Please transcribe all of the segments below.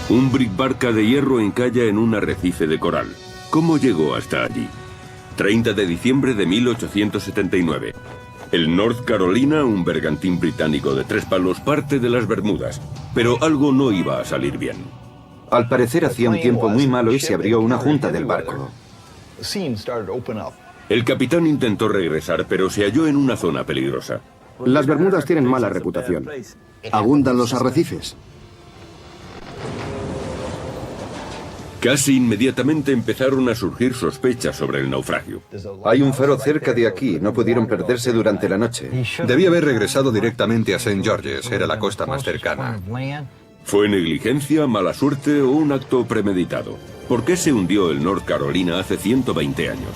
Un brickbarca de hierro encalla en un arrecife de coral. ¿Cómo llegó hasta allí? 30 de diciembre de 1879. El North Carolina, un bergantín británico de 3 palos, parte de las Bermudas. Pero algo no iba a salir bien. Al parecer hacía un tiempo muy malo y se abrió una junta del barco. El capitán intentó regresar, pero se halló en una zona peligrosa. Las Bermudas tienen mala reputación. Abundan los arrecifes. Casi inmediatamente empezaron a surgir sospechas sobre el naufragio. Hay un faro cerca de aquí, no pudieron perderse durante la noche. Debía haber regresado directamente a St. George's, era la costa más cercana. ¿Fue negligencia, mala suerte o un acto premeditado? ¿Por qué se hundió el North Carolina hace 120 años?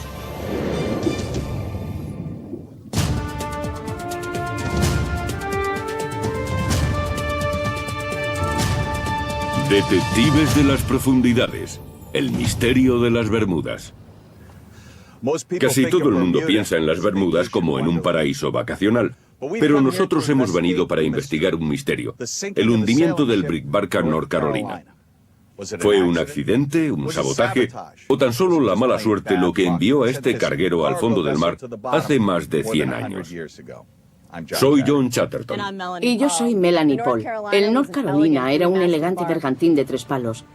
Detectives de las profundidades. El misterio de las Bermudas. Casi todo el mundo piensa en las Bermudas como en un paraíso vacacional, pero nosotros hemos venido para investigar un misterio, el hundimiento del brickbarca North Carolina. ¿Fue un accidente, un sabotaje o tan solo la mala suerte lo que envió a este carguero al fondo del mar hace más de 100 años? Soy John Chatterton. Y yo soy Melanie Paul. El North Carolina era un elegante bergantín de 3 palos.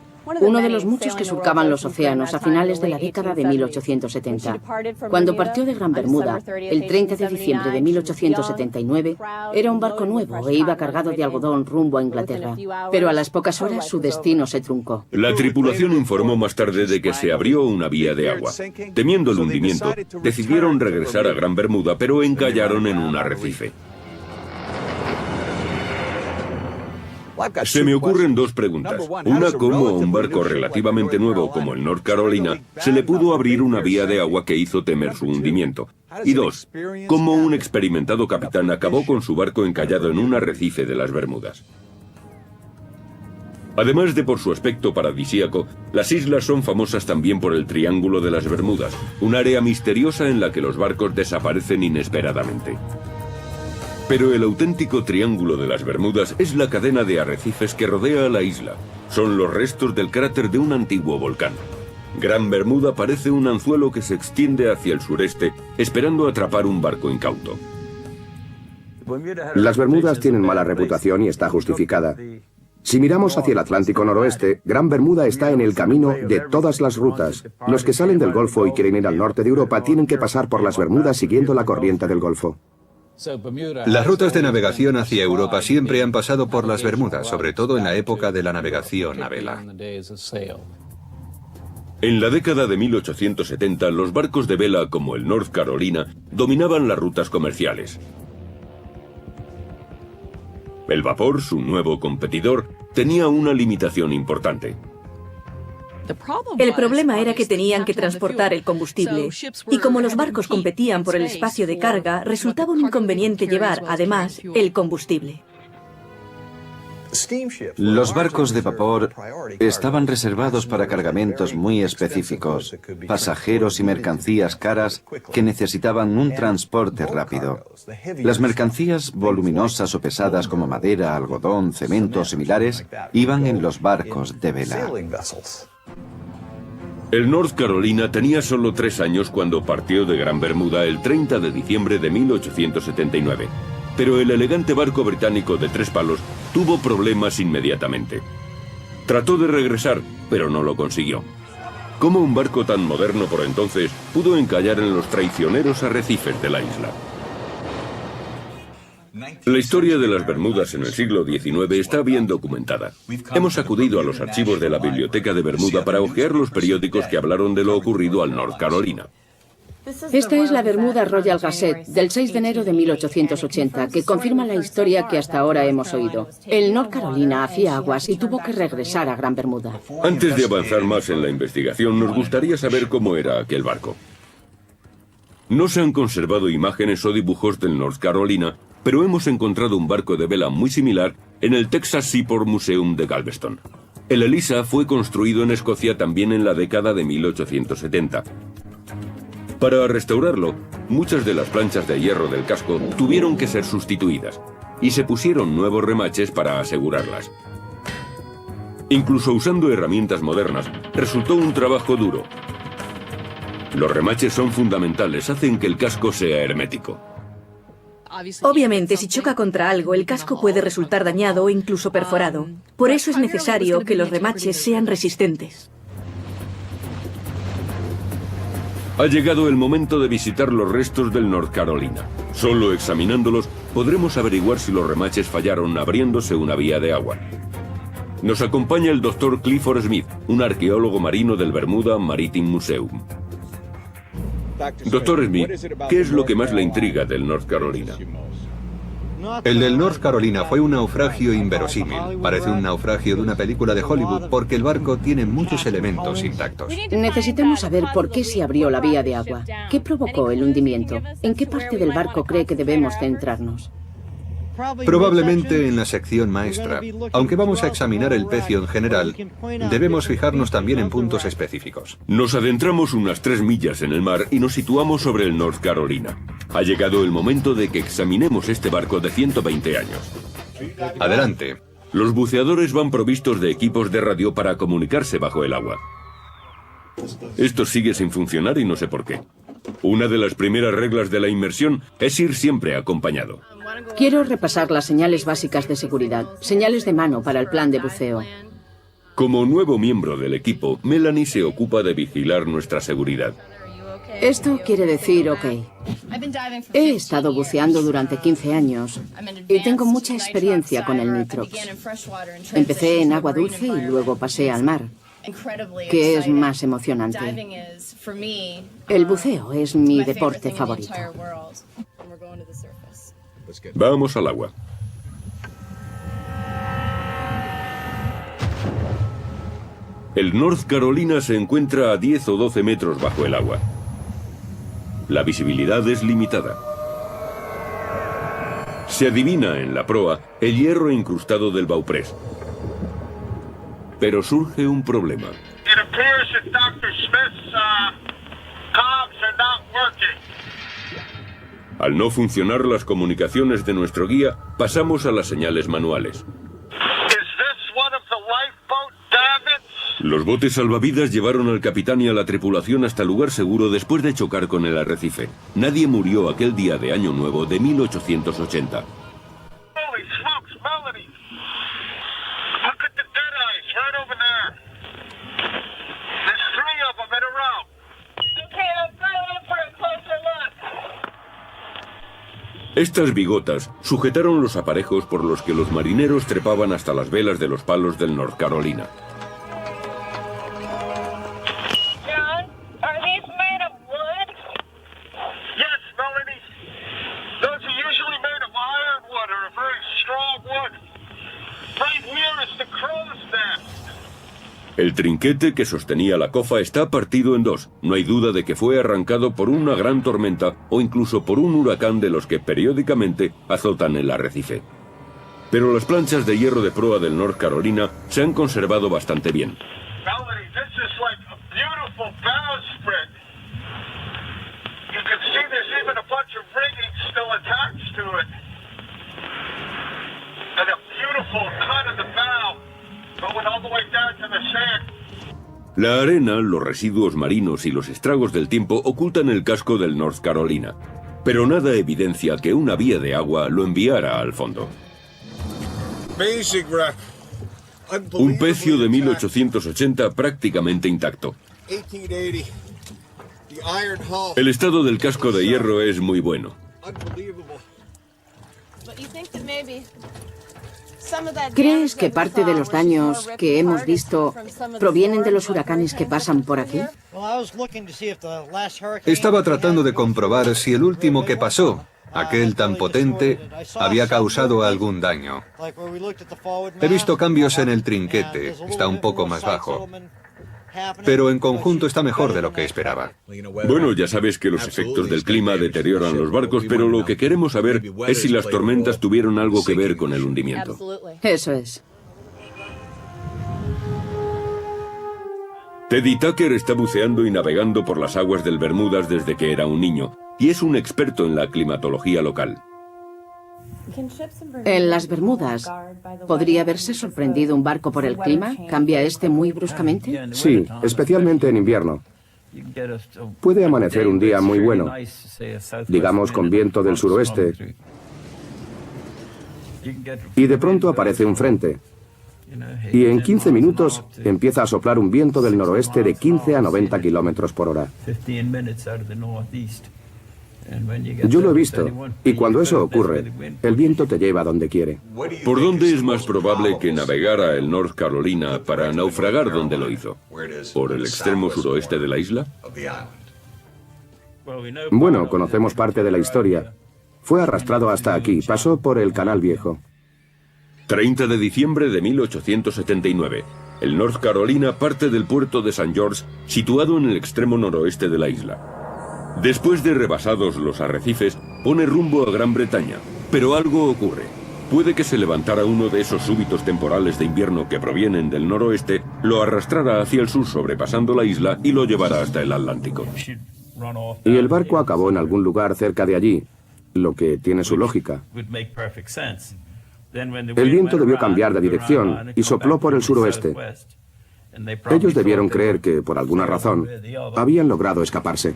Uno de los muchos que surcaban los océanos a finales de la década de 1870. Cuando partió de Gran Bermuda, el 30 de diciembre de 1879, era un barco nuevo e iba cargado de algodón rumbo a Inglaterra. Pero a las pocas horas su destino se truncó. La tripulación informó más tarde de que se abrió una vía de agua. Temiendo el hundimiento, decidieron regresar a Gran Bermuda, pero encallaron en un arrecife. Se me ocurren 2 preguntas. Una, ¿cómo a un barco relativamente nuevo como el North Carolina se le pudo abrir una vía de agua que hizo temer su hundimiento? Y 2, ¿cómo un experimentado capitán acabó con su barco encallado en un arrecife de las Bermudas? Además de por su aspecto paradisíaco, las islas son famosas también por el Triángulo de las Bermudas, un área misteriosa en la que los barcos desaparecen inesperadamente. Pero el auténtico Triángulo de las Bermudas es la cadena de arrecifes que rodea a la isla. Son los restos del cráter de un antiguo volcán. Gran Bermuda parece un anzuelo que se extiende hacia el sureste, esperando atrapar un barco incauto. Las Bermudas tienen mala reputación y está justificada. Si miramos hacia el Atlántico noroeste, Gran Bermuda está en el camino de todas las rutas. Los que salen del Golfo y quieren ir al norte de Europa tienen que pasar por las Bermudas siguiendo la corriente del Golfo. Las rutas de navegación hacia Europa siempre han pasado por las Bermudas, sobre todo en la época de la navegación a vela. En la década de 1870, los barcos de vela como el North Carolina dominaban las rutas comerciales. El vapor, su nuevo competidor, tenía una limitación importante. El problema era que tenían que transportar el combustible, y como los barcos competían por el espacio de carga, resultaba un inconveniente llevar, además, el combustible. Los barcos de vapor estaban reservados para cargamentos muy específicos, pasajeros y mercancías caras que necesitaban un transporte rápido. Las mercancías voluminosas o pesadas como madera, algodón, cemento o similares iban en los barcos de vela. El North Carolina tenía solo 3 años cuando partió de Gran Bermuda el 30 de diciembre de 1879. Pero el elegante barco británico de 3 palos tuvo problemas inmediatamente. Trató de regresar, pero no lo consiguió. ¿Cómo un barco tan moderno por entonces pudo encallar en los traicioneros arrecifes de la isla? La historia de las Bermudas en el siglo XIX está bien documentada. Hemos acudido a los archivos de la Biblioteca de Bermuda para hojear los periódicos que hablaron de lo ocurrido al North Carolina. Esta es la Bermuda Royal Gazette del 6 de enero de 1880, que confirma la historia que hasta ahora hemos oído. El North Carolina hacía aguas y tuvo que regresar a Gran Bermuda. Antes de avanzar más en la investigación, nos gustaría saber cómo era aquel barco. No se han conservado imágenes o dibujos del North Carolina, pero hemos encontrado un barco de vela muy similar en el Texas Seaport Museum de Galveston. El Elisa fue construido en Escocia también en la década de 1870. Para restaurarlo, muchas de las planchas de hierro del casco tuvieron que ser sustituidas y se pusieron nuevos remaches para asegurarlas. Incluso usando herramientas modernas, resultó un trabajo duro. Los remaches son fundamentales, hacen que el casco sea hermético. Obviamente, si choca contra algo, el casco puede resultar dañado o incluso perforado. Por eso es necesario que los remaches sean resistentes. Ha llegado el momento de visitar los restos del North Carolina. Solo examinándolos podremos averiguar si los remaches fallaron abriéndose una vía de agua. Nos acompaña el Dr. Clifford Smith, un arqueólogo marino del Bermuda Maritime Museum. Dr. Smith, ¿qué es lo que más le intriga del North Carolina? El del North Carolina fue un naufragio inverosímil. Parece un naufragio de una película de Hollywood porque el barco tiene muchos elementos intactos. Necesitamos saber por qué se abrió la vía de agua. ¿Qué provocó el hundimiento? ¿En qué parte del barco cree que debemos centrarnos? Probablemente en la sección maestra. Aunque vamos a examinar el pecio en general, debemos fijarnos también en puntos específicos. Nos adentramos unas 3 millas en el mar y nos situamos sobre el North Carolina. Ha llegado el momento de que examinemos este barco de 120 años. Adelante. Los buceadores van provistos de equipos de radio para comunicarse bajo el agua. Esto sigue sin funcionar y no sé por qué. Una de las primeras reglas de la inmersión es ir siempre acompañado. Quiero repasar las señales básicas de seguridad, señales de mano para el plan de buceo. Como nuevo miembro del equipo, Melanie se ocupa de vigilar nuestra seguridad. Esto quiere decir, ok. He estado buceando durante 15 años y tengo mucha experiencia con el nitrox. Empecé en agua dulce y luego pasé al mar. ¿Qué es más emocionante? El buceo es mi deporte favorito. Vamos al agua. El North Carolina se encuentra a 10 o 12 metros bajo el agua. La visibilidad es limitada. Se adivina en la proa el hierro incrustado del bauprés. Pero surge un problema. Al no funcionar las comunicaciones de nuestro guía, pasamos a las señales manuales. Los botes salvavidas llevaron al capitán y a la tripulación hasta el lugar seguro después de chocar con el arrecife. Nadie murió aquel día de Año Nuevo de 1880. Estas bigotas sujetaron los aparejos por los que los marineros trepaban hasta las velas de los palos del North Carolina. El trinquete que sostenía la cofa está partido en dos. No hay duda de que fue arrancado por una gran tormenta o incluso por un huracán de los que periódicamente azotan el arrecife. Pero las planchas de hierro de proa del North Carolina se han conservado bastante bien. La arena, los residuos marinos y los estragos del tiempo ocultan el casco del North Carolina, pero nada evidencia que una vía de agua lo enviara al fondo. Un pecio de 1880 prácticamente intacto. El estado del casco de hierro es muy bueno. ¿Crees que parte de los daños que hemos visto provienen de los huracanes que pasan por aquí? Estaba tratando de comprobar si el último que pasó, aquel tan potente, había causado algún daño. He visto cambios en el trinquete, está un poco más bajo. Pero en conjunto está mejor de lo que esperaba. Bueno, ya sabes que los efectos del clima deterioran los barcos, pero lo que queremos saber es si las tormentas tuvieron algo que ver con el hundimiento. Eso es. Teddy Tucker está buceando y navegando por las aguas del Bermudas desde que era un niño, y es un experto en la climatología local. En las Bermudas, ¿podría haberse sorprendido un barco por el clima? ¿Cambia este muy bruscamente? Sí, especialmente en invierno. Puede amanecer un día muy bueno, digamos con viento del suroeste, y de pronto aparece un frente. Y en 15 minutos empieza a soplar un viento del noroeste de 15 a 90 kilómetros por hora. Yo lo he visto, y cuando eso ocurre, el viento te lleva donde quiere. ¿Por dónde es más probable que navegara el North Carolina para naufragar donde lo hizo? ¿Por el extremo suroeste de la isla? Bueno, conocemos parte de la historia. Fue arrastrado hasta aquí, pasó por el Canal Viejo. 30 de diciembre de 1879. El North Carolina parte del puerto de St. George, situado en el extremo noroeste de la isla. Después de rebasados los arrecifes, pone rumbo a Gran Bretaña. Pero algo ocurre. Puede que se levantara uno de esos súbitos temporales de invierno que provienen del noroeste, lo arrastrara hacia el sur sobrepasando la isla y lo llevara hasta el Atlántico. Y el barco acabó en algún lugar cerca de allí, lo que tiene su lógica. El viento debió cambiar de dirección y sopló por el suroeste. Ellos debieron creer que, por alguna razón, habían logrado escaparse.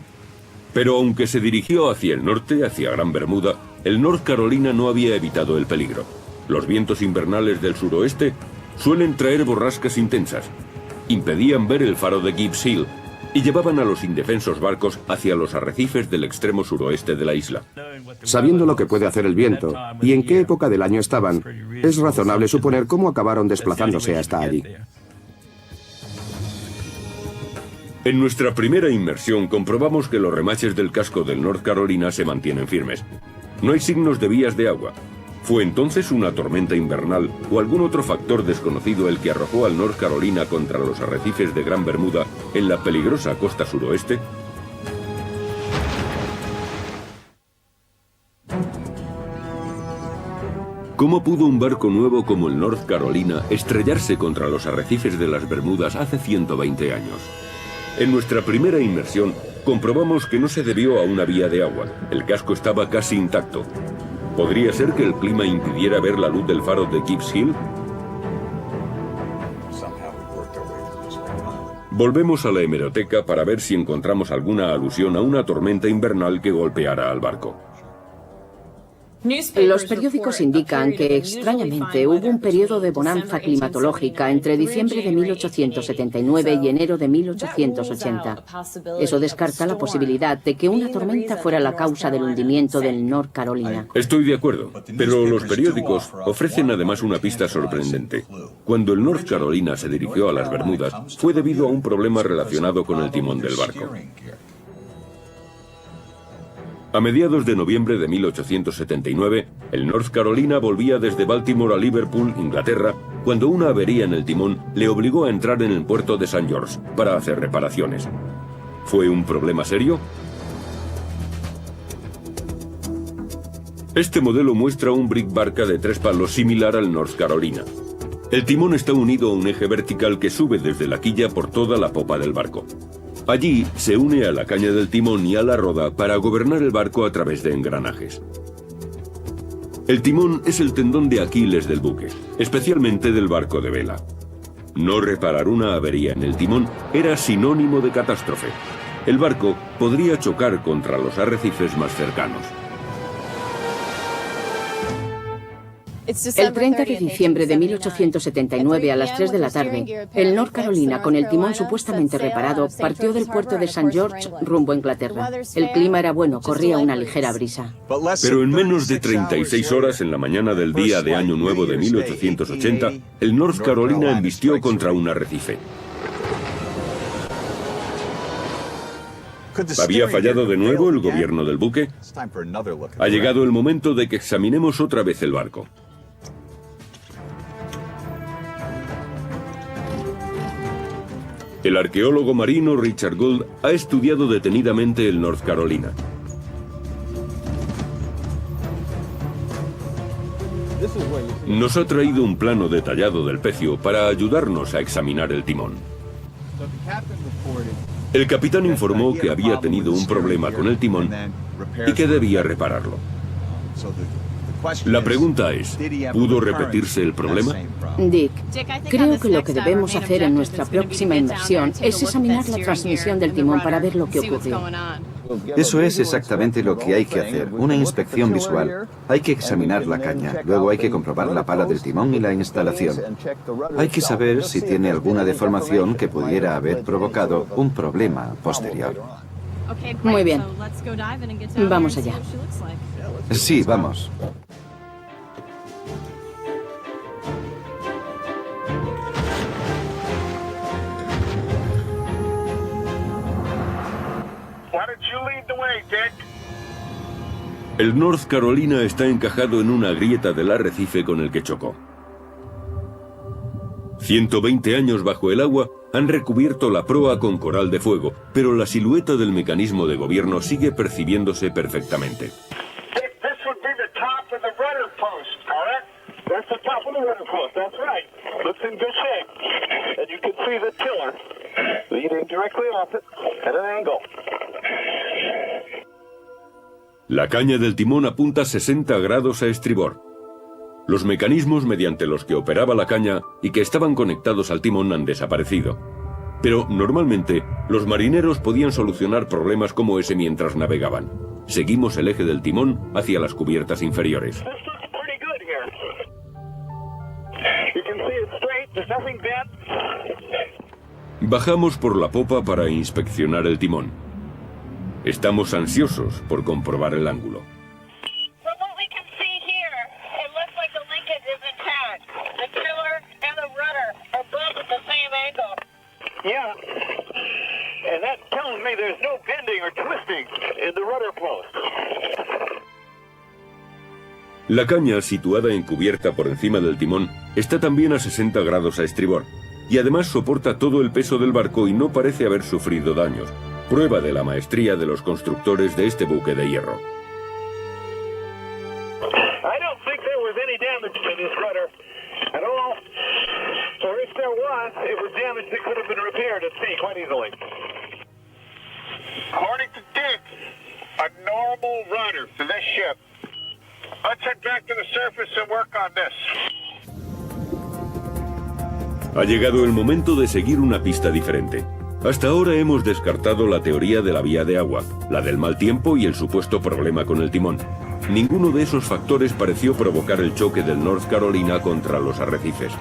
Pero aunque se dirigió hacia el norte, hacia Gran Bermuda, el North Carolina no había evitado el peligro. Los vientos invernales del suroeste suelen traer borrascas intensas, impedían ver el faro de Gibbs Hill y llevaban a los indefensos barcos hacia los arrecifes del extremo suroeste de la isla. Sabiendo lo que puede hacer el viento y en qué época del año estaban, es razonable suponer cómo acabaron desplazándose hasta allí. En nuestra primera inmersión comprobamos que los remaches del casco del North Carolina se mantienen firmes. No hay signos de vías de agua. ¿Fue entonces una tormenta invernal o algún otro factor desconocido el que arrojó al North Carolina contra los arrecifes de Gran Bermuda en la peligrosa costa suroeste? ¿Cómo pudo un barco nuevo como el North Carolina estrellarse contra los arrecifes de las Bermudas hace 120 años? En nuestra primera inmersión, comprobamos que no se debió a una vía de agua. El casco estaba casi intacto. ¿Podría ser que el clima impidiera ver la luz del faro de Gibbs Hill? Volvemos a la hemeroteca para ver si encontramos alguna alusión a una tormenta invernal que golpeara al barco. Los periódicos indican que, extrañamente, hubo un periodo de bonanza climatológica entre diciembre de 1879 y enero de 1880. Eso descarta la posibilidad de que una tormenta fuera la causa del hundimiento del North Carolina. Estoy de acuerdo, pero los periódicos ofrecen además una pista sorprendente. Cuando el North Carolina se dirigió a las Bermudas, fue debido a un problema relacionado con el timón del barco. A mediados de noviembre de 1879, el North Carolina volvía desde Baltimore a Liverpool, Inglaterra, cuando una avería en el timón le obligó a entrar en el puerto de St. George para hacer reparaciones. ¿Fue un problema serio? Este modelo muestra un brick barca de 3 palos similar al North Carolina. El timón está unido a un eje vertical que sube desde la quilla por toda la popa del barco. Allí se une a la caña del timón y a la roda para gobernar el barco a través de engranajes. El timón es el tendón de Aquiles del buque, especialmente del barco de vela. No reparar una avería en el timón era sinónimo de catástrofe. El barco podría chocar contra los arrecifes más cercanos. El 30 de diciembre de 1879 a las 3 de la tarde, el North Carolina, con el timón supuestamente reparado, partió del puerto de St. George rumbo a Inglaterra. El clima era bueno, corría una ligera brisa. Pero en menos de 36 horas en la mañana del día de Año Nuevo de 1880, el North Carolina embistió contra un arrecife. ¿Había fallado de nuevo el gobierno del buque? Ha llegado el momento de que examinemos otra vez el barco. El arqueólogo marino Richard Gould ha estudiado detenidamente el North Carolina. Nos ha traído un plano detallado del pecio para ayudarnos a examinar el timón. El capitán informó que había tenido un problema con el timón y que debía repararlo. La pregunta es, ¿pudo repetirse el problema? Dick, creo que lo que debemos hacer en nuestra próxima inmersión es examinar la transmisión del timón para ver lo que ocurrió. Eso es exactamente lo que hay que hacer, una inspección visual. Hay que examinar la caña, luego hay que comprobar la pala del timón y la instalación. Hay que saber si tiene alguna deformación que pudiera haber provocado un problema posterior. Muy bien. Vamos allá. Sí, vamos. El North Carolina está encajado en una grieta del arrecife con el que chocó. 120 años bajo el agua han recubierto la proa con coral de fuego, pero la silueta del mecanismo de gobierno sigue percibiéndose perfectamente. La caña del timón apunta 60 grados a estribor. Los mecanismos mediante los que operaba la caña y que estaban conectados al timón han desaparecido. Pero normalmente los marineros podían solucionar problemas como ese mientras navegaban. Seguimos el eje del timón hacia las cubiertas inferiores. Bajamos por la popa para inspeccionar el timón. Estamos ansiosos por comprobar el ángulo. La caña, situada en cubierta por encima del timón, está también a 60 grados a estribor, y además soporta todo el peso del barco y no parece haber sufrido daños, prueba de la maestría de los constructores de este buque de hierro. Ha llegado el momento de seguir una pista diferente. Hasta ahora hemos descartado la teoría de la vía de agua, la del mal tiempo y el supuesto problema con el timón. Ninguno de esos factores pareció provocar el choque del North Carolina contra los arrecifes.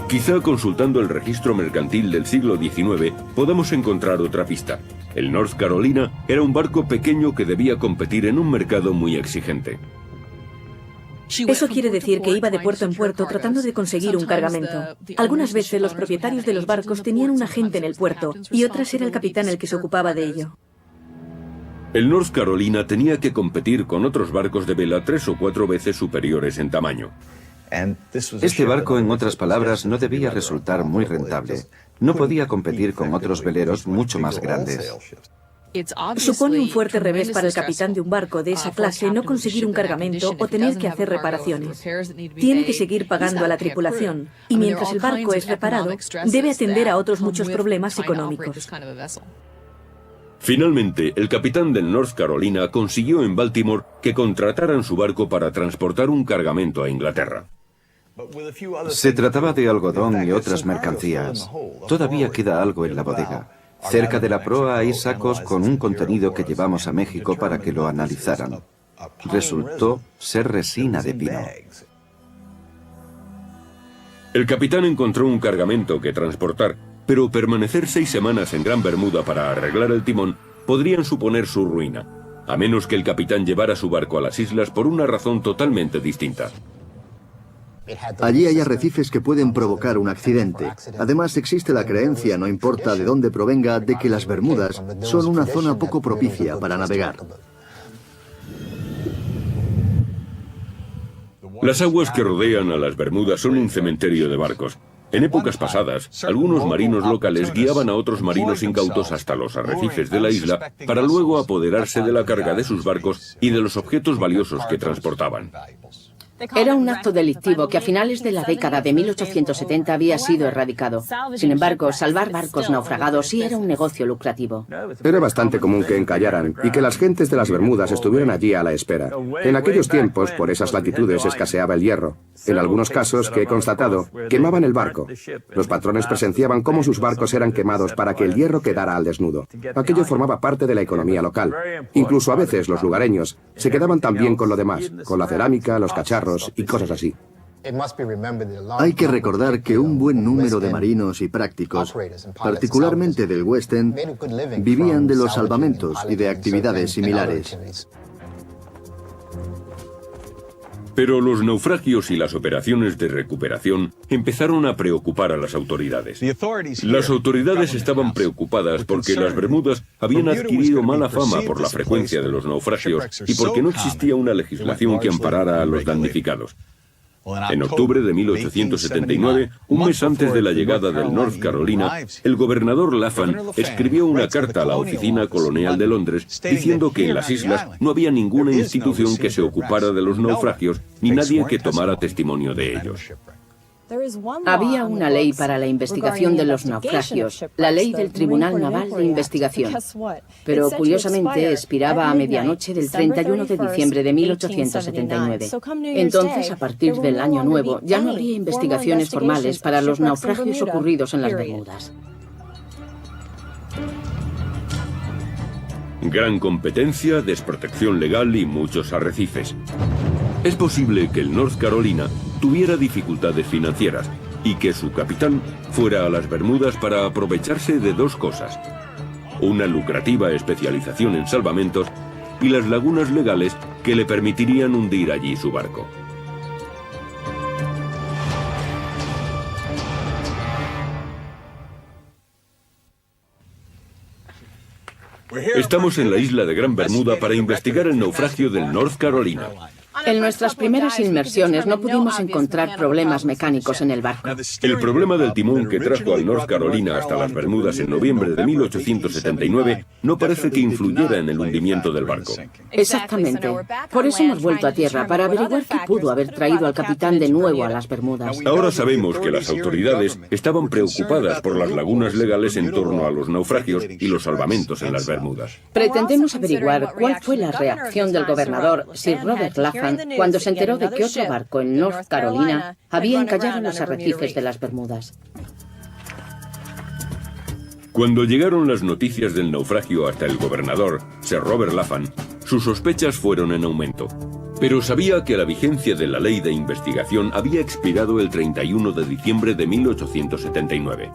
Quizá consultando el registro mercantil del siglo XIX podamos encontrar otra pista. El North Carolina era un barco pequeño que debía competir en un mercado muy exigente. Eso quiere decir que iba de puerto en puerto tratando de conseguir un cargamento. Algunas veces los propietarios de los barcos tenían un agente en el puerto y otras era el capitán el que se ocupaba de ello. El North Carolina tenía que competir con otros barcos de vela 3 o 4 veces superiores en tamaño. Este barco, en otras palabras, no debía resultar muy rentable. No podía competir con otros veleros mucho más grandes. Supone un fuerte revés para el capitán de un barco de esa clase no conseguir un cargamento o tener que hacer reparaciones. Tiene que seguir pagando a la tripulación y mientras el barco es reparado, debe atender a otros muchos problemas económicos. Finalmente, el capitán del North Carolina consiguió en Baltimore que contrataran su barco para transportar un cargamento a Inglaterra. Se trataba de algodón y otras mercancías. Todavía queda algo en la bodega. Cerca de la proa hay sacos con un contenido que llevamos a México para que lo analizaran. Resultó ser resina de pino. El capitán encontró un cargamento que transportar, pero permanecer 6 semanas en Gran Bermuda para arreglar el timón podrían suponer su ruina, a menos que el capitán llevara su barco a las islas por una razón totalmente distinta. Allí hay arrecifes que pueden provocar un accidente. Además, existe la creencia, no importa de dónde provenga, de que las Bermudas son una zona poco propicia para navegar. Las aguas que rodean a las Bermudas son un cementerio de barcos. En épocas pasadas, algunos marinos locales guiaban a otros marinos incautos hasta los arrecifes de la isla para luego apoderarse de la carga de sus barcos y de los objetos valiosos que transportaban. Era un acto delictivo que a finales de la década de 1870 había sido erradicado. Sin embargo, salvar barcos naufragados sí era un negocio lucrativo. Era bastante común que encallaran y que las gentes de las Bermudas estuvieran allí a la espera. En aquellos tiempos, por esas latitudes, escaseaba el hierro. En algunos casos que he constatado, quemaban el barco. Los patrones presenciaban cómo sus barcos eran quemados para que el hierro quedara al desnudo. Aquello formaba parte de la economía local. Incluso a veces los lugareños se quedaban también con lo demás, con la cerámica, los cacharros y cosas así. Hay que recordar que un buen número de marinos y prácticos, particularmente del West End, vivían de los salvamentos y de actividades similares. Pero los naufragios y las operaciones de recuperación empezaron a preocupar a las autoridades. Las autoridades estaban preocupadas porque las Bermudas habían adquirido mala fama por la frecuencia de los naufragios y porque no existía una legislación que amparara a los damnificados. En octubre de 1879, un mes antes de la llegada del North Carolina, el gobernador Laffan escribió una carta a la Oficina Colonial de Londres diciendo que en las islas no había ninguna institución que se ocupara de los naufragios ni nadie que tomara testimonio de ellos. Había una ley para la investigación de los naufragios, la ley del Tribunal Naval de Investigación. Pero curiosamente expiraba a medianoche del 31 de diciembre de 1879. Entonces, a partir del año nuevo, ya no habría investigaciones formales para los naufragios ocurridos en las Bermudas. Gran competencia, desprotección legal y muchos arrecifes. Es posible que el North Carolina tuviera dificultades financieras y que su capitán fuera a las Bermudas para aprovecharse de dos cosas: una lucrativa especialización en salvamentos y las lagunas legales que le permitirían hundir allí su barco. Estamos en la isla de Gran Bermuda para investigar el naufragio del North Carolina. En nuestras primeras inmersiones no pudimos encontrar problemas mecánicos en el barco. El problema del timón que trajo al North Carolina hasta las Bermudas en noviembre de 1879 no parece que influyera en el hundimiento del barco. Exactamente. Por eso hemos vuelto a tierra, para averiguar qué pudo haber traído al capitán de nuevo a las Bermudas. Ahora sabemos que las autoridades estaban preocupadas por las lagunas legales en torno a los naufragios y los salvamentos en las Bermudas. Pretendemos averiguar cuál fue la reacción del gobernador Sir Robert Laffan cuando se enteró de que otro barco en North Carolina había encallado en los arrecifes de las Bermudas. Cuando llegaron las noticias del naufragio hasta el gobernador, Sir Robert Laffan, sus sospechas fueron en aumento. Pero sabía que la vigencia de la ley de investigación había expirado el 31 de diciembre de 1879.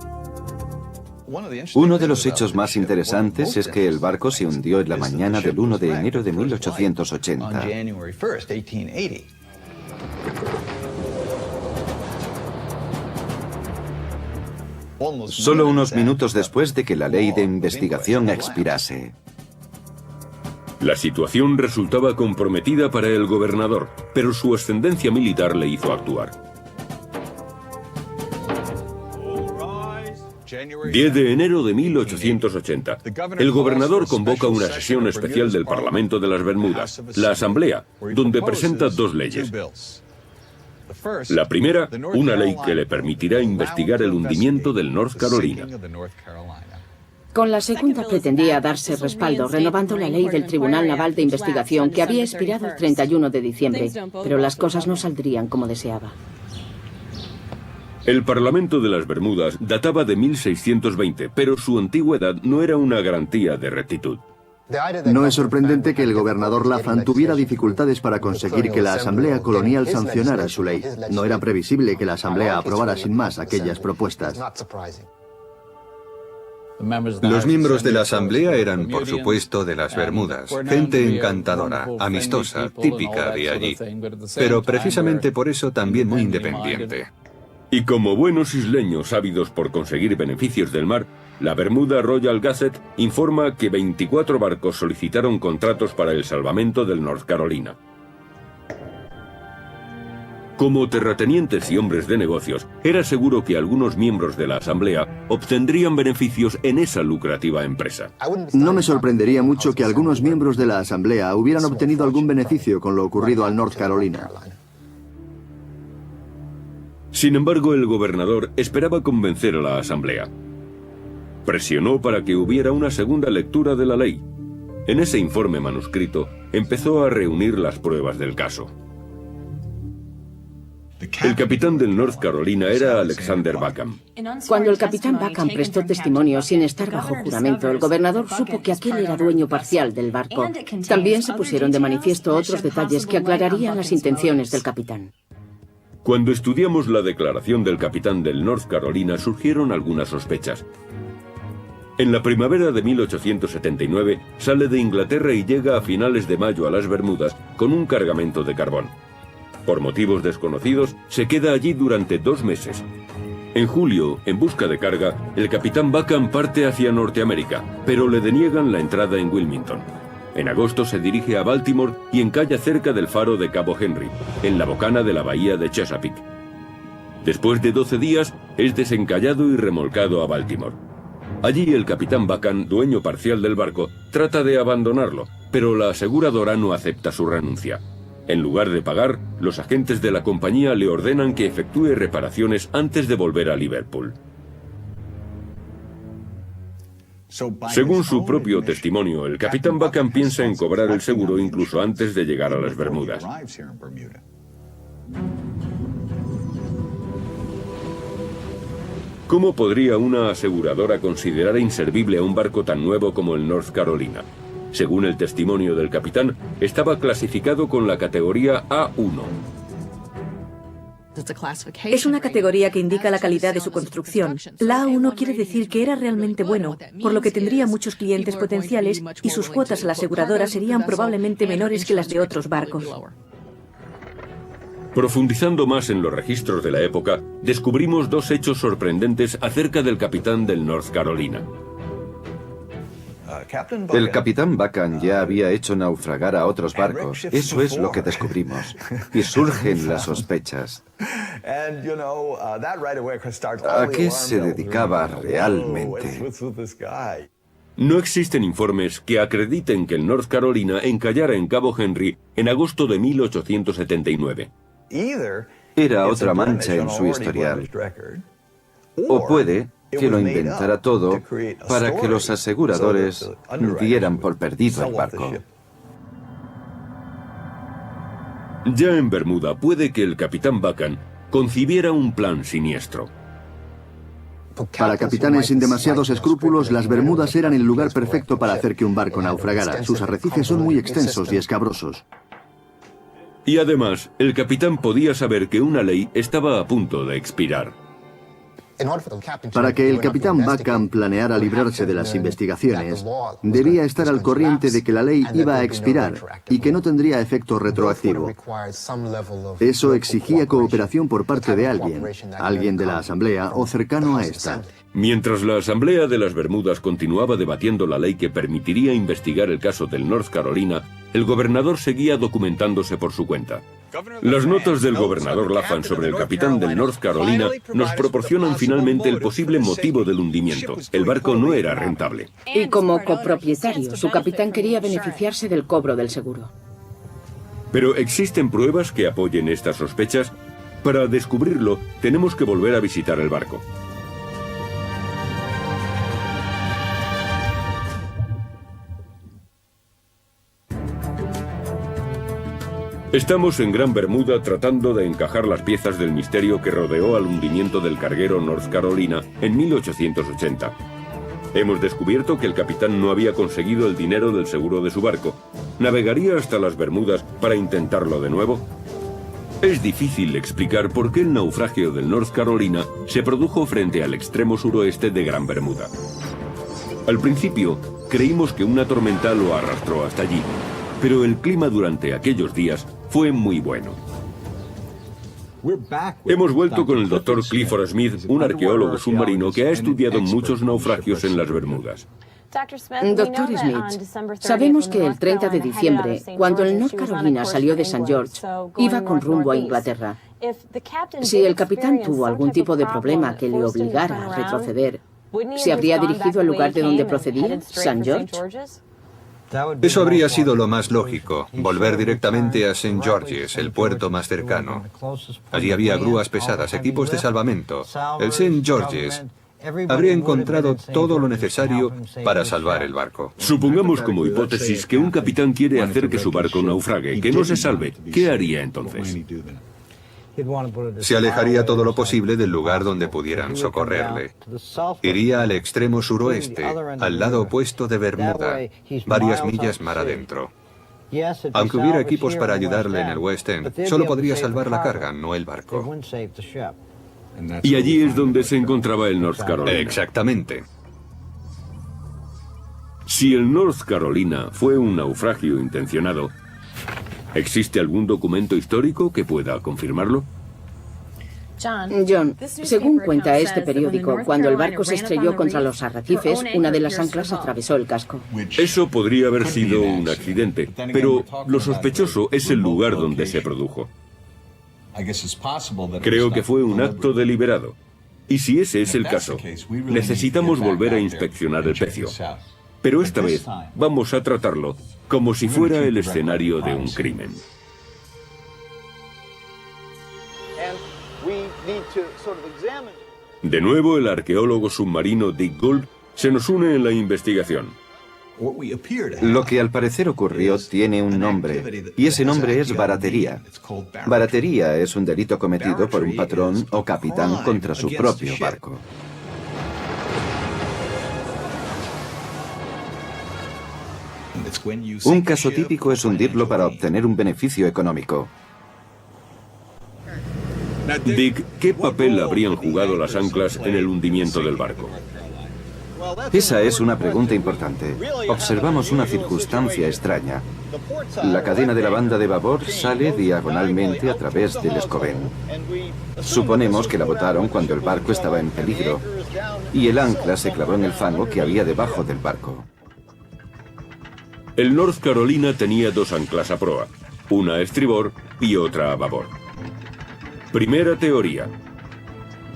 Uno de los hechos más interesantes es que el barco se hundió en la mañana del 1 de enero de 1880. Solo unos minutos después de que la ley de investigación expirase. La situación resultaba comprometida para el gobernador, pero su ascendencia militar le hizo actuar. 10 de enero de 1880, el gobernador convoca una sesión especial del Parlamento de las Bermudas, la Asamblea, donde presenta dos leyes. La primera, una ley que le permitirá investigar el hundimiento del North Carolina. Con la segunda pretendía darse respaldo, renovando la ley del Tribunal Naval de Investigación que había expirado el 31 de diciembre, pero las cosas no saldrían como deseaba. El Parlamento de las Bermudas databa de 1620, pero su antigüedad no era una garantía de rectitud. No es sorprendente que el gobernador Laffan tuviera dificultades para conseguir que la Asamblea Colonial sancionara su ley. No era previsible que la Asamblea aprobara sin más aquellas propuestas. Los miembros de la Asamblea eran, por supuesto, de las Bermudas, gente encantadora, amistosa, típica de allí, pero precisamente por eso también muy independiente. Y como buenos isleños ávidos por conseguir beneficios del mar, la Bermuda Royal Gazette informa que 24 barcos solicitaron contratos para el salvamento del North Carolina. Como terratenientes y hombres de negocios, era seguro que algunos miembros de la Asamblea obtendrían beneficios en esa lucrativa empresa. No me sorprendería mucho que algunos miembros de la Asamblea hubieran obtenido algún beneficio con lo ocurrido al North Carolina. Sin embargo, el gobernador esperaba convencer a la Asamblea. Presionó para que hubiera una segunda lectura de la ley. En ese informe manuscrito empezó a reunir las pruebas del caso. El capitán del North Carolina era Alexander Backham. Cuando el capitán Backham prestó testimonio sin estar bajo juramento, el gobernador supo que aquel era dueño parcial del barco. También se pusieron de manifiesto otros detalles que aclararían las intenciones del capitán. Cuando estudiamos la declaración del capitán del North Carolina, surgieron algunas sospechas. En la primavera de 1879 sale de Inglaterra y llega a finales de mayo a las Bermudas con un cargamento de carbón. Por motivos desconocidos, se queda allí durante 2 meses. En julio, en busca de carga, el capitán Backham parte hacia Norteamérica, pero le deniegan la entrada en Wilmington. En agosto se dirige a Baltimore y encalla cerca del faro de Cabo Henry, en la bocana de la bahía de Chesapeake. Después de 12 días, es desencallado y remolcado a Baltimore. Allí el capitán Backham, dueño parcial del barco, trata de abandonarlo, pero la aseguradora no acepta su renuncia. En lugar de pagar, los agentes de la compañía le ordenan que efectúe reparaciones antes de volver a Liverpool. Según su propio testimonio, el capitán Backham piensa en cobrar el seguro incluso antes de llegar a las Bermudas. ¿Cómo podría una aseguradora considerar inservible a un barco tan nuevo como el North Carolina? Según el testimonio del capitán, estaba clasificado con la categoría A1. Es una categoría que indica la calidad de su construcción. La A1 quiere decir que era realmente bueno, por lo que tendría muchos clientes potenciales y sus cuotas a la aseguradora serían probablemente menores que las de otros barcos. Profundizando más en los registros de la época, descubrimos 2 hechos sorprendentes acerca del capitán del North Carolina. El capitán Backham ya había hecho naufragar a otros barcos. Eso es lo que descubrimos. Y surgen las sospechas. ¿A qué se dedicaba realmente? No existen informes que acrediten que el North Carolina encallara en Cabo Henry en agosto de 1879. Era otra mancha en su historial. O puede que lo inventara todo para que los aseguradores dieran por perdido el barco. Ya en Bermuda puede que el capitán Backham concibiera un plan siniestro. Para capitanes sin demasiados escrúpulos, las Bermudas eran el lugar perfecto para hacer que un barco naufragara. Sus arrecifes son muy extensos y escabrosos. Y además, el capitán podía saber que una ley estaba a punto de expirar. Para que el capitán Backham planeara librarse de las investigaciones, debía estar al corriente de que la ley iba a expirar y que no tendría efecto retroactivo. Eso exigía cooperación por parte de alguien de la Asamblea o cercano a esta. Mientras la Asamblea de las Bermudas continuaba debatiendo la ley que permitiría investigar el caso del North Carolina, el gobernador seguía documentándose por su cuenta. Las notas del gobernador Laffan sobre el capitán del North Carolina nos proporcionan finalmente el posible motivo del hundimiento. El barco no era rentable. Y como copropietario, su capitán quería beneficiarse del cobro del seguro. Pero ¿existen pruebas que apoyen estas sospechas? Para descubrirlo, tenemos que volver a visitar el barco. Estamos en Gran Bermuda tratando de encajar las piezas del misterio que rodeó al hundimiento del carguero North Carolina en 1880. Hemos descubierto que el capitán no había conseguido el dinero del seguro de su barco. ¿Navegaría hasta las Bermudas para intentarlo de nuevo? Es difícil explicar por qué el naufragio del North Carolina se produjo frente al extremo suroeste de Gran Bermuda. Al principio, creímos que una tormenta lo arrastró hasta allí, pero el clima durante aquellos días fue muy bueno. Hemos vuelto con el Dr. Clifford Smith, un arqueólogo submarino que ha estudiado muchos naufragios en las Bermudas. Doctor Smith, sabemos que el 30 de diciembre, cuando el North Carolina salió de St. George, iba con rumbo a Inglaterra. Si el capitán tuvo algún tipo de problema que le obligara a retroceder, ¿se habría dirigido al lugar de donde procedía, St. George? Eso habría sido lo más lógico, volver directamente a St. George's, el puerto más cercano. Allí había grúas pesadas, equipos de salvamento. El St. George's habría encontrado todo lo necesario para salvar el barco. Supongamos como hipótesis que un capitán quiere hacer que su barco naufrague, que no se salve. ¿Qué haría entonces? Se alejaría todo lo posible del lugar donde pudieran socorrerle. Iría al extremo suroeste, al lado opuesto de Bermuda, varias millas mar adentro. Aunque hubiera equipos para ayudarle en el West End, solo podría salvar la carga, no el barco. Y allí es donde se encontraba el North Carolina. Exactamente. Si el North Carolina fue un naufragio intencionado, ¿existe algún documento histórico que pueda confirmarlo? John, según cuenta este periódico, cuando el barco se estrelló contra los arrecifes, una de las anclas atravesó el casco. Eso podría haber sido un accidente, pero lo sospechoso es el lugar donde se produjo. Creo que fue un acto deliberado. Y si ese es el caso, necesitamos volver a inspeccionar el pecio. Pero esta vez vamos a tratarlo como si fuera el escenario de un crimen. De nuevo, el arqueólogo submarino Dick Gould se nos une en la investigación. Lo que al parecer ocurrió tiene un nombre, y ese nombre es baratería. Baratería es un delito cometido por un patrón o capitán contra su propio barco. Un caso típico es hundirlo para obtener un beneficio económico. Dick, ¿qué papel habrían jugado las anclas en el hundimiento del barco? Esa es una pregunta importante. Observamos una circunstancia extraña. La cadena de la banda de babor sale diagonalmente a través del escobén. Suponemos que la botaron cuando el barco estaba en peligro, y el ancla se clavó en el fango que había debajo del barco. El North Carolina tenía dos anclas a proa, una a estribor y otra a babor. Primera teoría.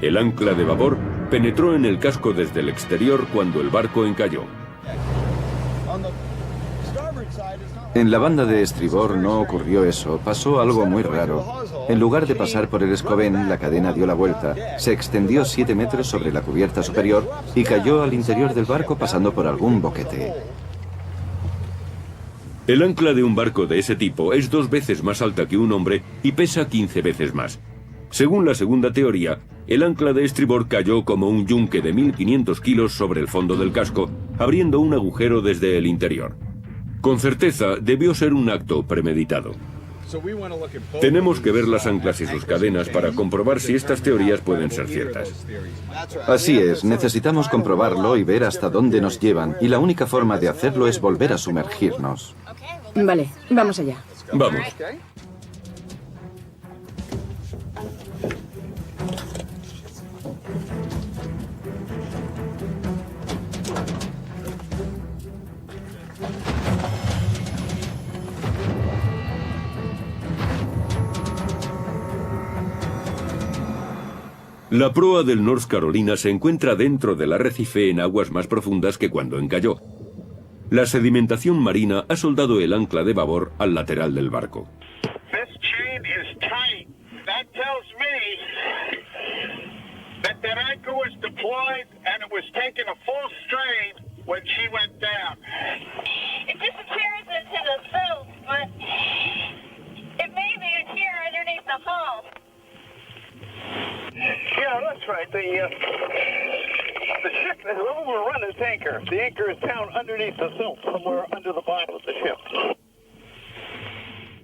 El ancla de babor penetró en el casco desde el exterior cuando el barco encalló. En la banda de estribor no ocurrió eso, pasó algo muy raro. En lugar de pasar por el escobén, la cadena dio la vuelta, se extendió 7 metros sobre la cubierta superior y cayó al interior del barco pasando por algún boquete. El ancla de un barco de ese tipo es 2 veces más alta que un hombre y pesa 15 veces más. Según la segunda teoría, el ancla de estribor cayó como un yunque de 1.500 kilos sobre el fondo del casco, abriendo un agujero desde el interior. Con certeza, debió ser un acto premeditado. Tenemos que ver las anclas y sus cadenas para comprobar si estas teorías pueden ser ciertas. Así es, necesitamos comprobarlo y ver hasta dónde nos llevan, y la única forma de hacerlo es volver a sumergirnos. Vale, vamos allá. Vamos. La proa del North Carolina se encuentra dentro del arrecife en aguas más profundas que cuando encalló. La sedimentación marina ha soldado el ancla de babor al lateral del barco. Yeah, that's right. The ship has overrun its anchor. The anchor is down underneath the silt, somewhere under the bottom of the ship.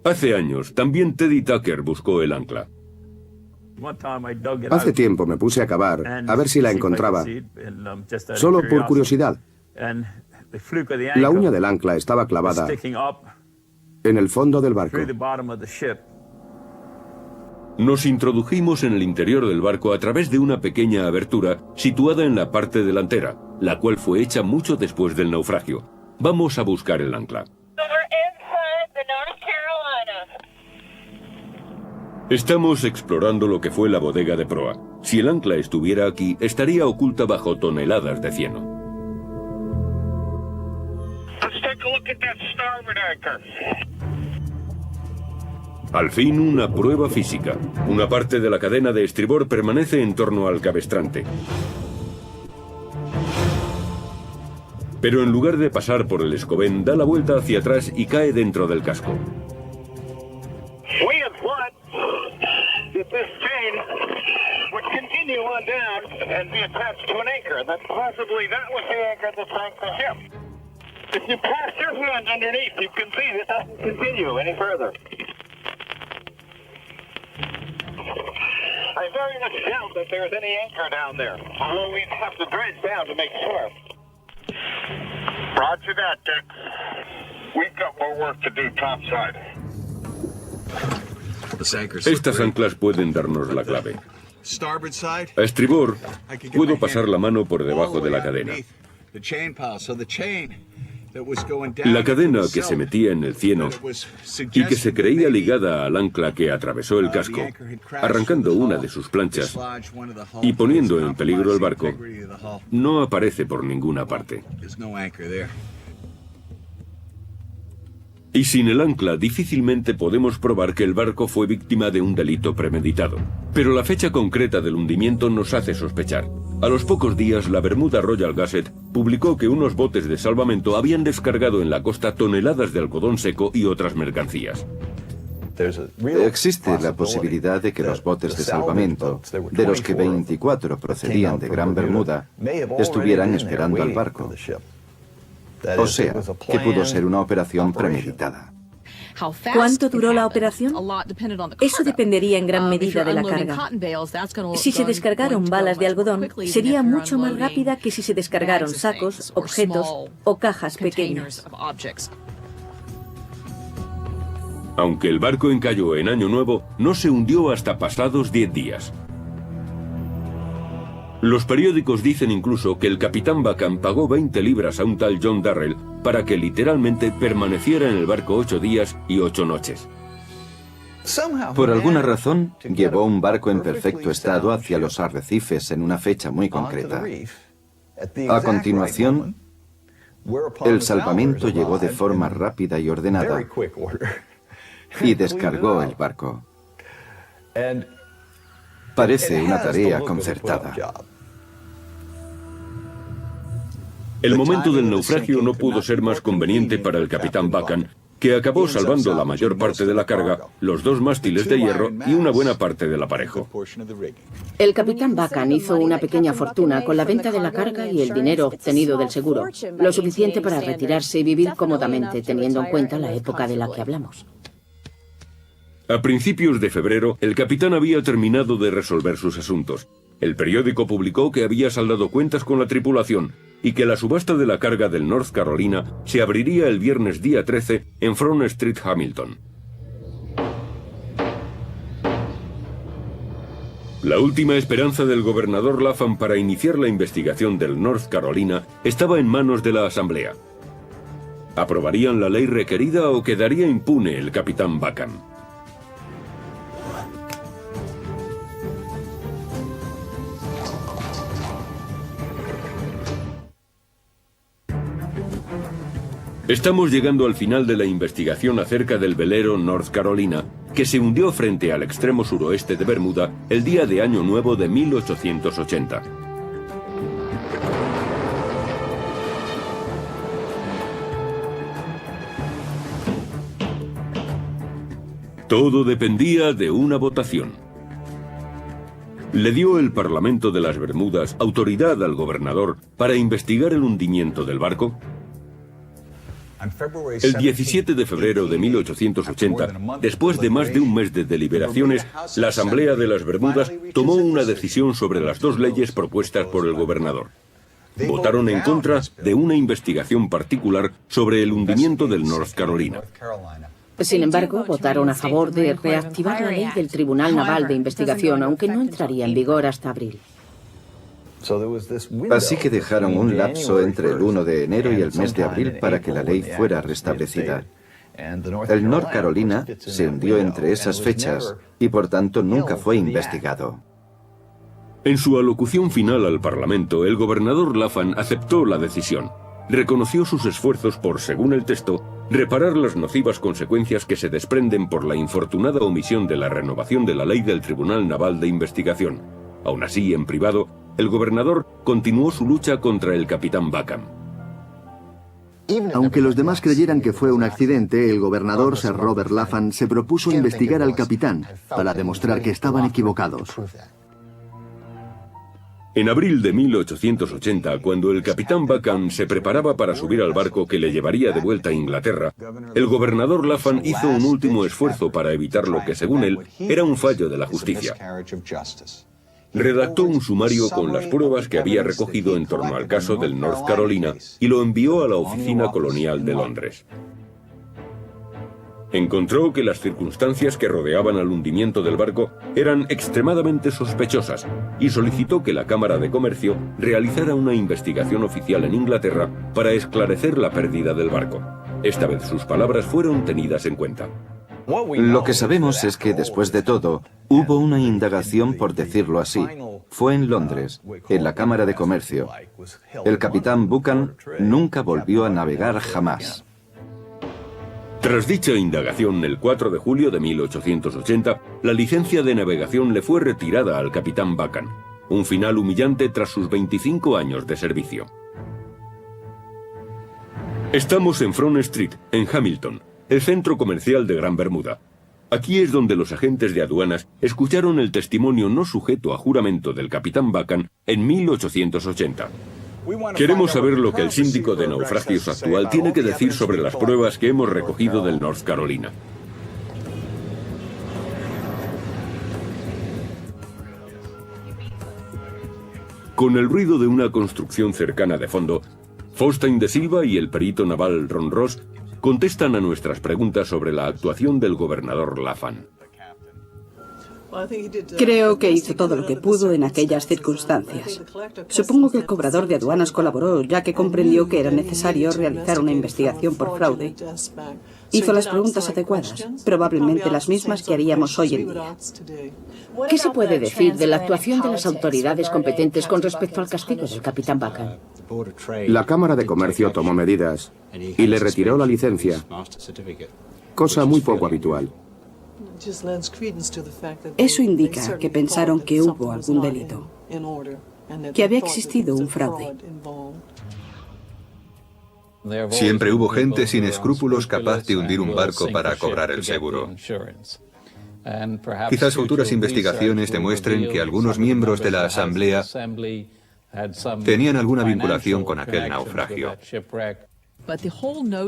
Hace años, también Teddy Tucker buscó el ancla. Hace tiempo me puse a cavar, a ver si la encontraba, solo por curiosidad. La uña del ancla estaba clavada en el fondo del barco. Nos introdujimos en el interior del barco a través de una pequeña abertura situada en la parte delantera, la cual fue hecha mucho después del naufragio. Vamos a buscar el ancla. Estamos explorando lo que fue la bodega de proa. Si el ancla estuviera aquí, estaría oculta bajo toneladas de cieno. take a look at that starboard anchor. Al fin, una prueba física. Una parte de la cadena de estribor permanece en torno al cabestrante. Pero en lugar de pasar por el escobén, da la vuelta hacia atrás y cae dentro del casco. We have thought that this chain would continue on down and be attached to an anchor, that possibly that was the anchor that sank the ship. If you pass your hand underneath, you can see it doesn't continue any further. I very much doubt that there's any anchor down there, although we'd have to dredge down to make sure. Roger that, Dick. We've got more work to do topside. Estas anclas pueden darnos la clave. A estribor, puedo pasar la mano por debajo de la cadena. La cadena que se metía en el cieno y que se creía ligada al ancla que atravesó el casco, arrancando una de sus planchas y poniendo en peligro el barco, no aparece por ninguna parte. Y sin el ancla difícilmente podemos probar que el barco fue víctima de un delito premeditado. Pero la fecha concreta del hundimiento nos hace sospechar. A los pocos días, la Bermuda Royal Gazette publicó que unos botes de salvamento habían descargado en la costa toneladas de algodón seco y otras mercancías. Existe la posibilidad de que los botes de salvamento, de los que 24 procedían de Gran Bermuda, estuvieran esperando al barco. O sea, que pudo ser una operación premeditada. ¿Cuánto duró la operación? Eso dependería en gran medida de la carga. Si se descargaron balas de algodón, sería mucho más rápida que si se descargaron sacos, objetos o cajas pequeñas. Aunque el barco encalló en Año Nuevo, no se hundió hasta pasados 10 días. Los periódicos dicen incluso que el capitán Buchan pagó 20 libras a un tal John Darrell para que literalmente permaneciera en el barco 8 días y 8 noches. Por alguna razón, llevó un barco en perfecto estado hacia los arrecifes en una fecha muy concreta. A continuación, el salvamento llegó de forma rápida y ordenada y descargó el barco. Parece una tarea concertada. El momento del naufragio no pudo ser más conveniente para el capitán Buchan, que acabó salvando la mayor parte de la carga, los 2 mástiles de hierro y una buena parte del aparejo. El capitán Buchan hizo una pequeña fortuna con la venta de la carga y el dinero obtenido del seguro, lo suficiente para retirarse y vivir cómodamente, teniendo en cuenta la época de la que hablamos. A principios de febrero, el capitán había terminado de resolver sus asuntos. El periódico publicó que había saldado cuentas con la tripulación y que la subasta de la carga del North Carolina se abriría el viernes día 13 en Front Street, Hamilton. La última esperanza del gobernador Lapham para iniciar la investigación del North Carolina estaba en manos de la Asamblea. ¿Aprobarían la ley requerida o quedaría impune el capitán Buchan? Estamos llegando al final de la investigación acerca del velero North Carolina, que se hundió frente al extremo suroeste de Bermuda el día de Año Nuevo de 1880. Todo dependía de una votación. ¿Le dio el Parlamento de las Bermudas autoridad al gobernador para investigar el hundimiento del barco? El 17 de febrero de 1880, después de más de un mes de deliberaciones, la Asamblea de las Bermudas tomó una decisión sobre las 2 leyes propuestas por el gobernador. Votaron en contra de una investigación particular sobre el hundimiento del North Carolina. Sin embargo, votaron a favor de reactivar la ley del Tribunal Naval de Investigación, aunque no entraría en vigor hasta abril. Así que dejaron un lapso entre el 1 de enero y el mes de abril para que la ley fuera restablecida. El North Carolina se hundió entre esas fechas y por tanto nunca fue investigado. En su alocución final al Parlamento, el gobernador Lapham aceptó la decisión. reconoció sus esfuerzos por, según el texto, reparar las nocivas consecuencias que se desprenden por la infortunada omisión de la renovación de la ley del Tribunal Naval de Investigación. Aún así, en privado, el gobernador continuó su lucha contra el capitán Buchan. Aunque los demás creyeran que fue un accidente, el gobernador Sir Robert Laffan se propuso investigar al capitán para demostrar que estaban equivocados. En abril de 1880, cuando el capitán Buchan se preparaba para subir al barco que le llevaría de vuelta a Inglaterra, el gobernador Laffan hizo un último esfuerzo para evitar lo que, según él, era un fallo de la justicia. Redactó un sumario con las pruebas que había recogido en torno al caso del North Carolina y lo envió a la Oficina Colonial de Londres. Encontró que las circunstancias que rodeaban al hundimiento del barco eran extremadamente sospechosas y solicitó que la Cámara de Comercio realizara una investigación oficial en Inglaterra para esclarecer la pérdida del barco. Esta vez sus palabras fueron tenidas en cuenta. Lo que sabemos es que, después de todo, hubo una indagación, por decirlo así. Fue en Londres, en la Cámara de Comercio. El capitán Buchan nunca volvió a navegar jamás. Tras dicha indagación, el 4 de julio de 1880, la licencia de navegación le fue retirada al capitán Buchan, un final humillante tras sus 25 años de servicio. Estamos en Front Street, en Hamilton, el centro comercial de Gran Bermuda. Aquí es donde los agentes de aduanas escucharon el testimonio no sujeto a juramento del capitán Buchan en 1880. Queremos saber lo que el síndico de naufragios actual tiene que decir sobre las pruebas que hemos recogido del North Carolina. Con el ruido de una construcción cercana de fondo, Faustin de Silva y el perito naval Ron Ross contestan a nuestras preguntas sobre la actuación del gobernador Laffan. Creo que hizo todo lo que pudo en aquellas circunstancias. Supongo que el cobrador de aduanas colaboró, ya que comprendió que era necesario realizar una investigación por fraude. Hizo las preguntas adecuadas, probablemente las mismas que haríamos hoy en día. ¿Qué se puede decir de la actuación de las autoridades competentes con respecto al castigo del capitán Buchan? La Cámara de Comercio tomó medidas y le retiró la licencia, cosa muy poco habitual. Eso indica que pensaron que hubo algún delito, que había existido un fraude. Siempre hubo gente sin escrúpulos capaz de hundir un barco para cobrar el seguro. Quizás futuras investigaciones demuestren que algunos miembros de la Asamblea tenían alguna vinculación con aquel naufragio.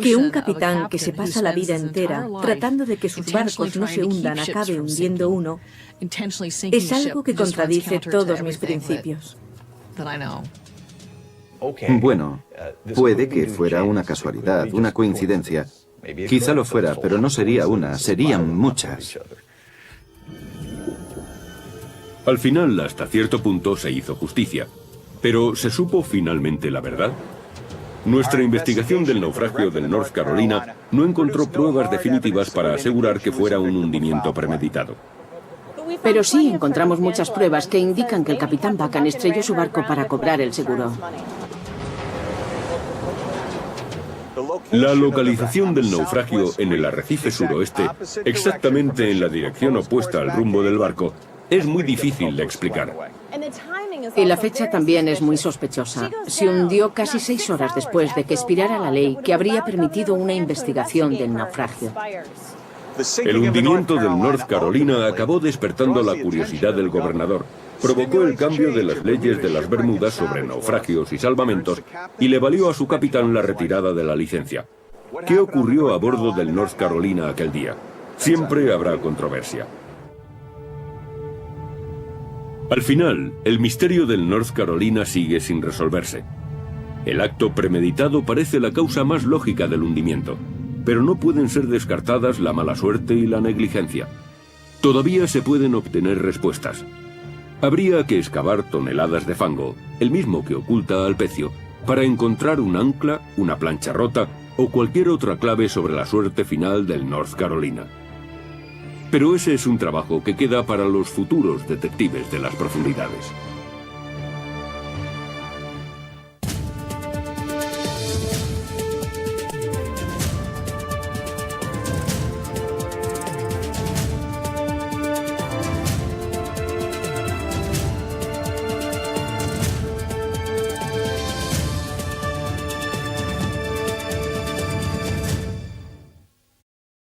Que un capitán que se pasa la vida entera tratando de que sus barcos no se hundan acabe hundiendo uno es algo que contradice todos mis principios. Bueno, puede que fuera una casualidad, una coincidencia. Quizá lo fuera, pero no sería una, serían muchas. Al final, hasta cierto punto, se hizo justicia. Pero ¿se supo finalmente la verdad? Nuestra investigación del naufragio del North Carolina no encontró pruebas definitivas para asegurar que fuera un hundimiento premeditado. Pero sí encontramos muchas pruebas que indican que el capitán Buchan estrelló su barco para cobrar el seguro. La localización del naufragio en el arrecife suroeste, exactamente en la dirección opuesta al rumbo del barco, es muy difícil de explicar. Y la fecha también es muy sospechosa. Se hundió casi 6 horas después de que expirara la ley que habría permitido una investigación del naufragio. El hundimiento del North Carolina acabó despertando la curiosidad del gobernador, provocó el cambio de las leyes de las Bermudas sobre naufragios y salvamentos y le valió a su capitán la retirada de la licencia. ¿Qué ocurrió a bordo del North Carolina aquel día? Siempre habrá controversia. Al final, el misterio del North Carolina sigue sin resolverse. El acto premeditado parece la causa más lógica del hundimiento, pero no pueden ser descartadas la mala suerte y la negligencia. Todavía se pueden obtener respuestas. Habría que excavar toneladas de fango, el mismo que oculta al pecio, para encontrar un ancla, una plancha rota o cualquier otra clave sobre la suerte final del North Carolina. Pero ese es un trabajo que queda para los futuros detectives de las profundidades.